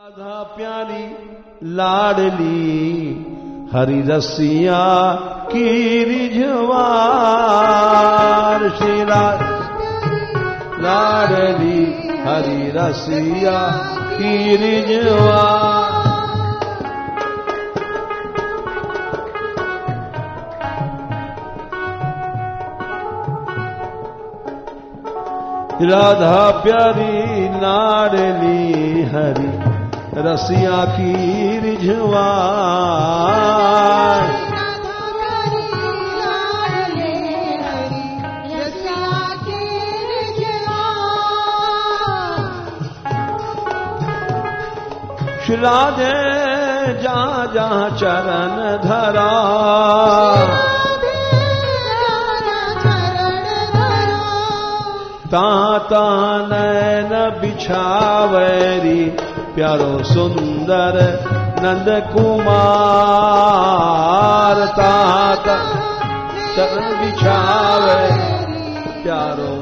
राधा प्यारी लाडली हरि रसिया की रिझवार। श्री लाडली हरि रसिया की रिझवार। राधा प्यारी लाडली हरि रसिया की रिझवार। श्री राधे जहाँ जहाँ चरण धरा ताता नैन बिछावरी प्यारो सुंदर नंद कुमार। ताता चरण बिछावे प्यारो